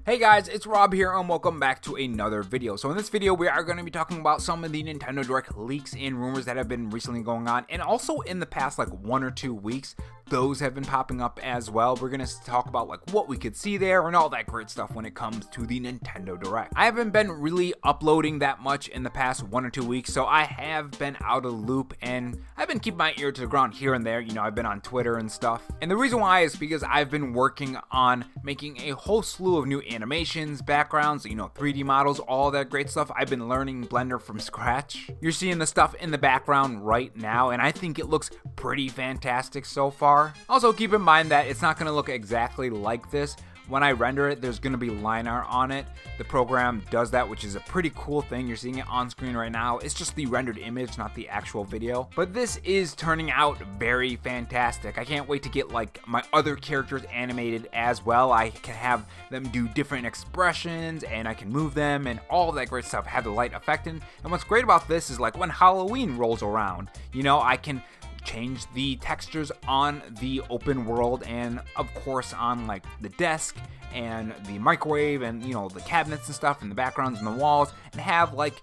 Hey guys, it's Rob here and welcome back to another video. So in this video, we are going to be talking about some of the Nintendo Direct leaks and rumors that have been recently going on, and also in the past like 1 or 2 weeks, those have been popping up as well. We're going to talk about like what we could see there and all that great stuff when it comes to the Nintendo Direct. I haven't been really uploading that much in the past 1 or 2 weeks, so I have been out of the loop and I've been keeping my ear to the ground here and there. You know, I've been on Twitter and stuff. And the reason why is because I've been working on making a whole slew of new animations, backgrounds, 3D models, all that great stuff. I've been learning Blender from scratch. You're seeing the stuff in the background right now, and I think it looks pretty fantastic so far. Also, keep in mind that it's not going to look exactly like this. When I render it, there's going to be line art on it. The program does that, which is a pretty cool thing. You're seeing it on screen right now. It's just the rendered image, not the actual video. But this is turning out very fantastic. I can't wait to get like my other characters animated as well. I can have them do different expressions and I can move them and all that great stuff, have the light affecting. And what's great about this is like when Halloween rolls around, I can change the textures on the open world and of course on like the desk and the microwave and the cabinets and stuff and the backgrounds and the walls, and have like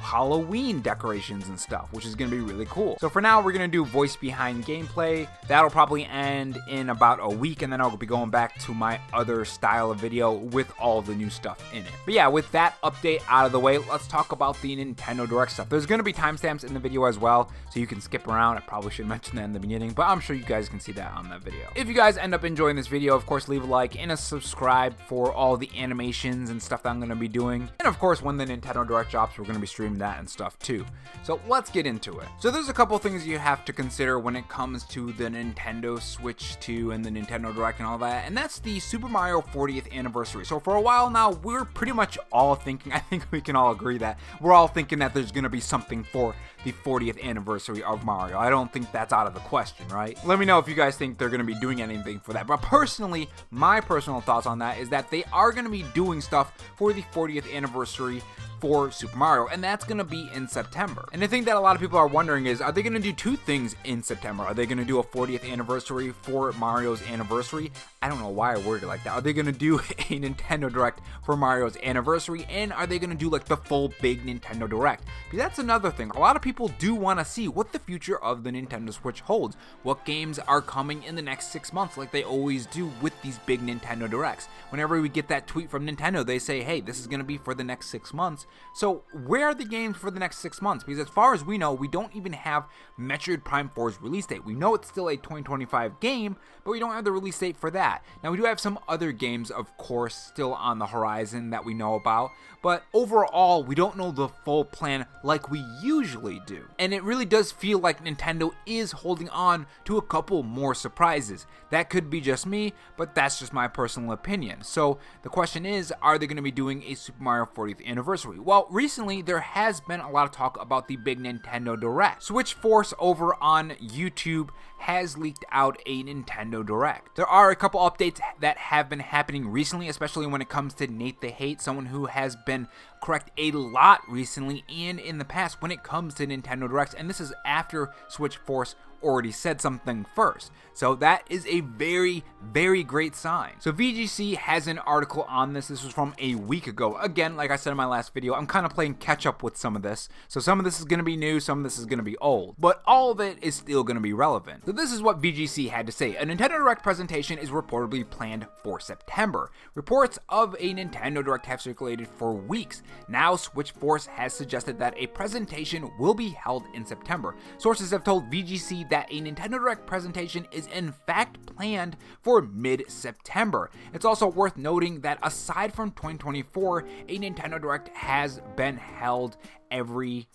Halloween decorations and stuff, which is going to be really cool. So for now, we're going to do voice behind gameplay. That'll probably end in about a week, and then I'll be going back to my other style of video with all the new stuff in it. But yeah, with that update out of the way, let's talk about the Nintendo Direct stuff. There's going to be timestamps in the video as well, so you can skip around. I probably should mention that in the beginning, but I'm sure you guys can see that on that video. If you guys end up enjoying this video, of course, leave a like and a subscribe for all the animations and stuff that I'm going to be doing. And of course, when the Nintendo Direct drops, we're going to be streaming that and stuff too. So let's get into it. So there's a couple things you have to consider when it comes to the Nintendo Switch 2 and the Nintendo Direct and all that, and that's the Super Mario 40th anniversary. So for a while now, we're pretty much all thinking, I think we can all agree that we're all thinking that there's going to be something for the 40th anniversary of Mario. I don't think that's out of the question, right? Let me know if you guys think they're going to be doing anything for that. But personally, my personal thoughts on that is that they are going to be doing stuff for the 40th anniversary for Super Mario, and that's going to be in September. And the thing that a lot of people are wondering is, are they going to do two things in September? Are they going to do a 40th anniversary for Mario's anniversary? I don't know why I worded it like that. Are they going to do a Nintendo Direct for Mario's anniversary? And are they going to do like the full big Nintendo Direct? Because that's another thing. A lot of people do want to see what the future of the Nintendo Switch holds. What games are coming in the next 6 months like they always do with these big Nintendo Directs. Whenever we get that tweet from Nintendo, they say, hey, this is going to be for the next 6 months. So where are the games for the next 6 months? Because as far as we know, we don't even have Metroid Prime 4's release date. We know it's still a 2025 game, but we don't have the release date for that. Now we do have some other games, of course, still on the horizon that we know about, but overall, we don't know the full plan like we usually do. And it really does feel like Nintendo is holding on to a couple more surprises. That could be just me, but that's just my personal opinion. So the question is, are they going to be doing a Super Mario 40th anniversary? Well, recently there has been a lot of talk about the big Nintendo Direct. SwitchForce over on YouTube has leaked out a Nintendo Direct. There are a couple updates that have been happening recently, especially when it comes to Nate the Hate, someone who has been correct a lot recently and in the past when it comes to Nintendo Directs, and this is after SwitchForce already said something first. So that is a very, very great sign. So VGC has an article on this. This was from a week ago. Again, like I said in my last video, I'm kind of playing catch up with some of this. So some of this is going to be new, some of this is going to be old, but all of it is still going to be relevant. So this is what VGC had to say. A Nintendo Direct presentation is reportedly planned for September. Reports of a Nintendo Direct have circulated for weeks. Now SwitchForce has suggested that a presentation will be held in September. Sources have told VGC that a Nintendo Direct presentation is in fact planned for mid-September. It's also worth noting that aside from 2024, a Nintendo Direct has been held every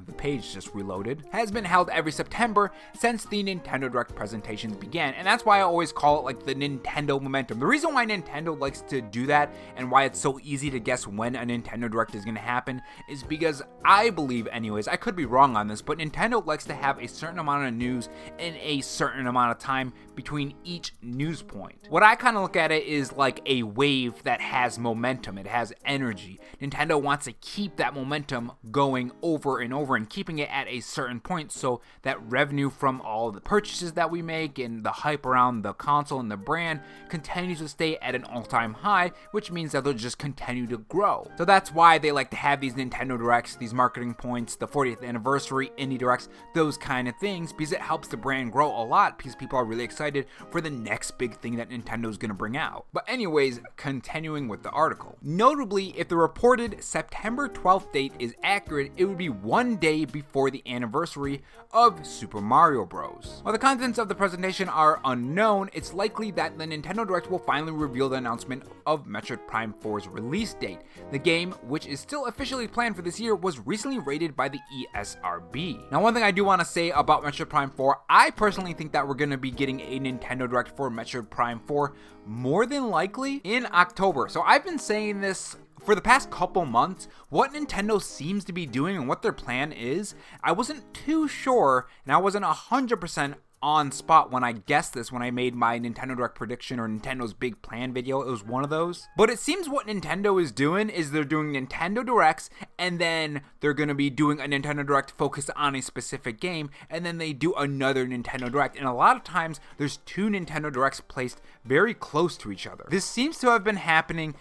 the page just reloaded, has been held every September since the Nintendo Direct presentations began, and that's why I always call it like the Nintendo momentum. The reason why Nintendo likes to do that and why it's so easy to guess when a Nintendo Direct is going to happen is because I believe, anyways, I could be wrong on this, but Nintendo likes to have a certain amount of news in a certain amount of time between each news point. What I kind of look at it is like a wave that has momentum, it has energy. Nintendo wants to keep that momentum going over and over and keeping it at a certain point so that revenue from all the purchases that we make and the hype around the console and the brand continues to stay at an all-time high, which means that they'll just continue to grow. So that's why they like to have these Nintendo Directs, these marketing points, the 40th anniversary, Indie Directs, those kind of things, because it helps the brand grow a lot because people are really excited for the next big thing that Nintendo's gonna bring out. But anyways, continuing with the article. Notably, if the reported September 12th date is accurate, it would be one day before the anniversary of Super Mario Bros. While the contents of the presentation are unknown, it's likely that the Nintendo Direct will finally reveal the announcement of Metroid Prime 4's release date. The game, which is still officially planned for this year, was recently rated by the ESRB. Now, one thing I do want to say about Metroid Prime 4, I personally think that we're going to be getting a Nintendo Direct for Metroid Prime 4 more than likely in October. So I've been saying this for the past couple months, what Nintendo seems to be doing and what their plan is. I wasn't too sure, and I wasn't 100% on spot when I guessed this when I made my Nintendo Direct prediction or Nintendo's big plan video. It was one of those. But it seems what Nintendo is doing is they're doing Nintendo Directs, and then they're going to be doing a Nintendo Direct focused on a specific game, and then they do another Nintendo Direct. And a lot of times there's two Nintendo Directs placed very close to each other. This seems to have been happening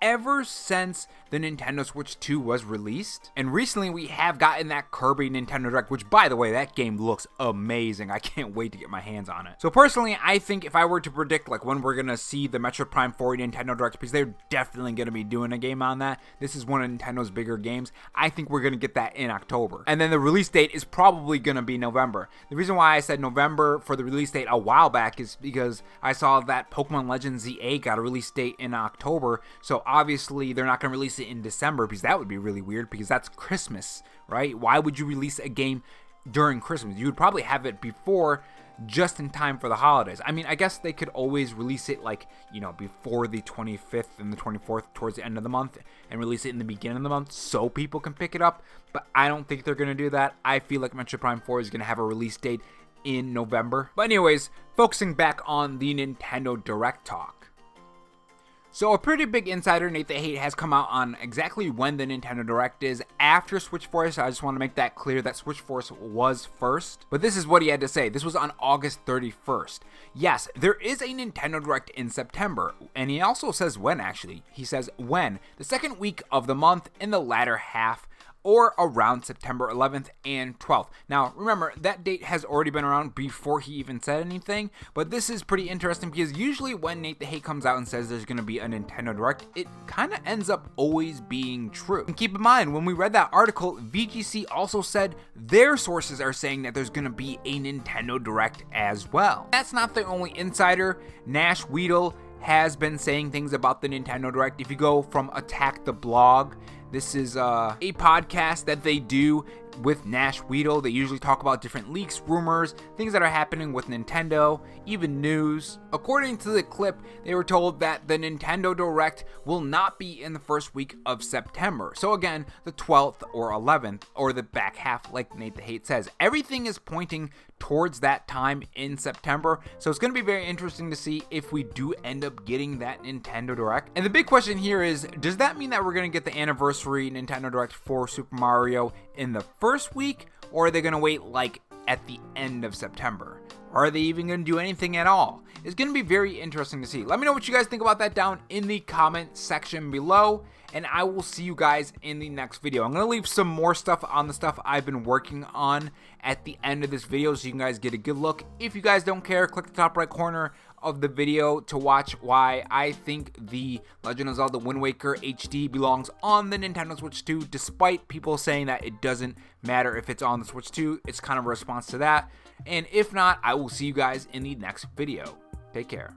ever since the Nintendo Switch 2 was released. And recently we have gotten that Kirby Nintendo Direct, which, by the way, that game looks amazing. I can't wait to get my hands on it. So personally, I think if I were to predict like when we're gonna see the Metroid Prime 4 Nintendo Direct, because they're definitely gonna be doing a game on that. This is one of Nintendo's bigger games. I think we're gonna get that in October. And then the release date is probably gonna be November. The reason why I said November for the release date a while back is because I saw that Pokemon Legends Z8 got a release date in October. So obviously they're not gonna release it in December, because that would be really weird, because that's Christmas, right? Why would you release a game during Christmas? You would probably have it before, just in time for the holidays. I mean, I guess they could always release it like, you know, before the 25th and the 24th towards the end of the month, and release it in the beginning of the month so people can pick it up, but I don't think they're gonna do that. I feel like Metroid Prime 4 is gonna have a release date in November. But anyways, focusing back on the Nintendo Direct talk. So a pretty big insider, Nate the Hate, has come out on exactly when the Nintendo Direct is after SwitchForce. I just want to make that clear that SwitchForce was first. But this is what he had to say. This was on August 31st. Yes, there is a Nintendo Direct in September. And he also says when, actually. He says when. The second week of the month in the latter half, or around September 11th and 12th. Now, remember, that date has already been around before he even said anything, but this is pretty interesting because usually when Nate the Hate comes out and says there's going to be a Nintendo Direct, it kind of ends up always being true. And keep in mind, when we read that article, VGC also said their sources are saying that there's going to be a Nintendo Direct as well. That's not the only insider. Nash Weedle has been saying things about the Nintendo Direct. If you go from Attack the Blog, this is a podcast that they do with Nash Weedle. They usually talk about different leaks, rumors, things that are happening with Nintendo, even news. According to the clip, they were told that the Nintendo Direct will not be in the first week of September. So again, the 12th or 11th, or the back half, like Nate the Hate says. Everything is pointing towards that time in September. So it's going to be very interesting to see if we do end up getting that Nintendo Direct. And the big question here is, does that mean that we're going to get the anniversary Nintendo Direct for Super Mario in the first week, or are they going to wait like at the end of September? Or are they even going to do anything at all? It's going to be very interesting to see. Let me know what you guys think about that down in the comment section below, and I will see you guys in the next video. I'm going to leave some more stuff on the stuff I've been working on at the end of this video so you guys get a good look. If you guys don't care, click the top right corner of the video to watch why I think the Legend of Zelda Wind Waker HD belongs on the Nintendo Switch 2, despite people saying that it doesn't matter if it's on the Switch 2. It's kind of a response to that. And if not, I will see you guys in the next video. Take care.